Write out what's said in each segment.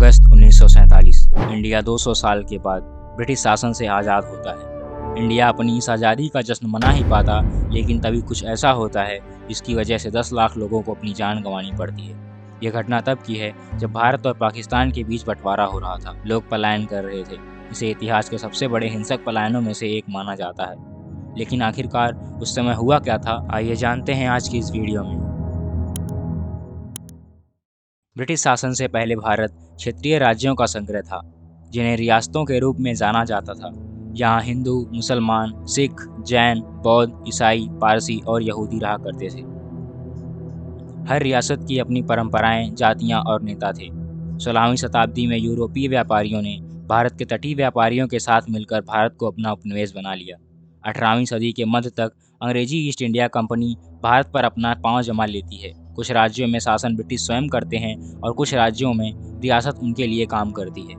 अगस्त 1947 India 200 साल के बाद ब्रिटिश शासन से आज़ाद होता है। इंडिया अपनी इस आज़ादी का जश्न मना ही पाता, लेकिन तभी कुछ ऐसा होता है जिसकी वजह से 10 लाख लोगों को अपनी जान गंवानी पड़ती है। यह घटना तब की है जब भारत और पाकिस्तान के बीच बंटवारा हो रहा था। लोग पलायन कर रहे थे। इसे इतिहास के सबसे बड़े हिंसक पलायनों में से एक माना जाता है। लेकिन आखिरकार उस समय हुआ क्या था, आइए जानते हैं आज की इस वीडियो में। ब्रिटिश शासन से पहले भारत क्षेत्रीय राज्यों का संग्रह था, जिन्हें रियासतों के रूप में जाना जाता था। यहाँ हिंदू, मुसलमान, सिख, जैन, बौद्ध, ईसाई, पारसी और यहूदी रहा करते थे। हर रियासत की अपनी परंपराएं, जातियां और नेता थे। 16वीं शताब्दी में यूरोपीय व्यापारियों ने भारत के तटीय व्यापारियों के साथ मिलकर भारत को अपना उपनिवेश बना लिया। 18वीं सदी के मध्य तक अंग्रेजी ईस्ट इंडिया कंपनी भारत पर अपना पांव जमा लेती है। कुछ राज्यों में शासन ब्रिटिश स्वयं करते हैं और कुछ राज्यों में रियासत उनके लिए काम करती है।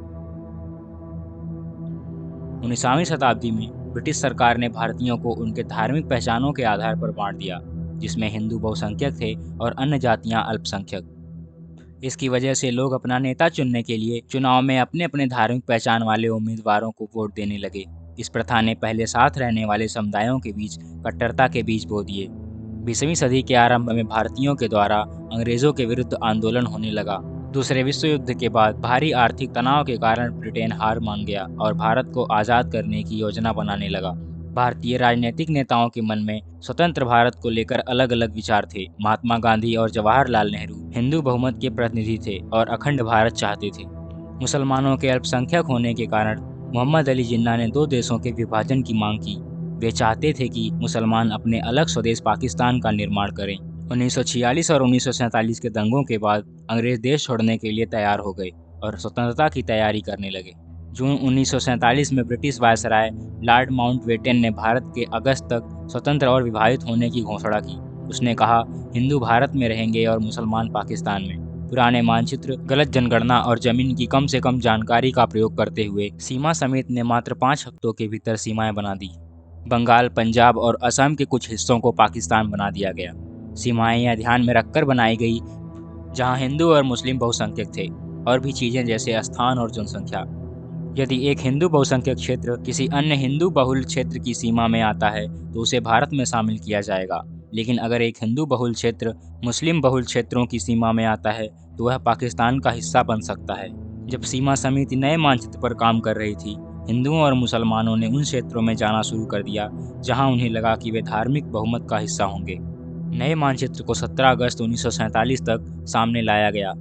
19वीं शताब्दी में ब्रिटिश सरकार ने भारतीयों को उनके धार्मिक पहचानों के आधार पर बांट दिया, जिसमें हिंदू बहुसंख्यक थे और अन्य जातियां अल्पसंख्यक। इसकी वजह से लोग अपना नेता चुनने के लिए चुनाव में अपने अपने धार्मिक पहचान वाले उम्मीदवारों को वोट देने लगे। इस प्रथा ने पहले साथ रहने वाले समुदायों के बीच कट्टरता के बीज बो दिए। 20वीं सदी के आरंभ में भारतीयों के द्वारा अंग्रेजों के विरुद्ध आंदोलन होने लगा। दूसरे विश्व युद्ध के बाद भारी आर्थिक तनाव के कारण ब्रिटेन हार मान गया और भारत को आज़ाद करने की योजना बनाने लगा। भारतीय राजनीतिक नेताओं के मन में स्वतंत्र भारत को लेकर अलग अलग विचार थे। महात्मा गांधी और जवाहरलाल नेहरू हिंदू बहुमत के प्रतिनिधि थे और अखंड भारत चाहते थे। मुसलमानों के अल्पसंख्यक होने के कारण मोहम्मद अली जिन्ना ने 2 देशों के विभाजन की मांग की। वे चाहते थे कि मुसलमान अपने अलग स्वदेश पाकिस्तान का निर्माण करें। 1946 और 1947 के दंगों के बाद अंग्रेज देश छोड़ने के लिए तैयार हो गए और स्वतंत्रता की तैयारी करने लगे। जून 1947 में ब्रिटिश वायसराय लॉर्ड माउंटबेटन ने भारत के अगस्त तक स्वतंत्र और विभाजित होने की घोषणा की। उसने कहा, हिंदू भारत में रहेंगे और मुसलमान पाकिस्तान में। पुराने मानचित्र, गलत जनगणना और जमीन की कम से कम जानकारी का प्रयोग करते हुए सीमा समिति ने मात्र 5 हफ्तों के भीतर सीमाएं बना दी। बंगाल, पंजाब और असम के कुछ हिस्सों को पाकिस्तान बना दिया गया। सीमाएं यह ध्यान में रखकर बनाई गई जहां हिंदू और मुस्लिम बहुसंख्यक थे, और भी चीजें जैसे स्थान और जनसंख्या। यदि एक हिंदू बहुसंख्यक क्षेत्र किसी अन्य हिंदू बहुल क्षेत्र की सीमा में आता है तो उसे भारत में शामिल किया जाएगा, लेकिन अगर एक हिंदू बहुल क्षेत्र मुस्लिम बहुल क्षेत्रों की सीमा में आता है तो वह पाकिस्तान का हिस्सा बन सकता है। जब सीमा समिति नए मानचित्र पर काम कर रही थी, हिंदुओं और मुसलमानों ने उन क्षेत्रों में जाना शुरू कर दिया जहां उन्हें लगा कि वे धार्मिक बहुमत का हिस्सा होंगे। नए मानचित्र को 17 अगस्त 1947 तक सामने लाया गया,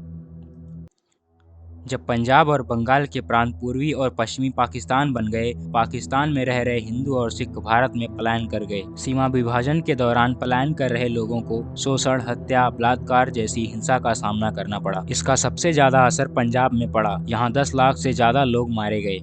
जब पंजाब और बंगाल के प्रांत पूर्वी और पश्चिमी पाकिस्तान बन गए। पाकिस्तान में रह रहे हिंदू और सिख भारत में पलायन कर गए। सीमा विभाजन के दौरान पलायन कर रहे लोगों को शोषण, हत्या, बलात्कार जैसी हिंसा का सामना करना पड़ा। इसका सबसे ज्यादा असर पंजाब में पड़ा। यहाँ 10 लाख से ज्यादा लोग मारे गए।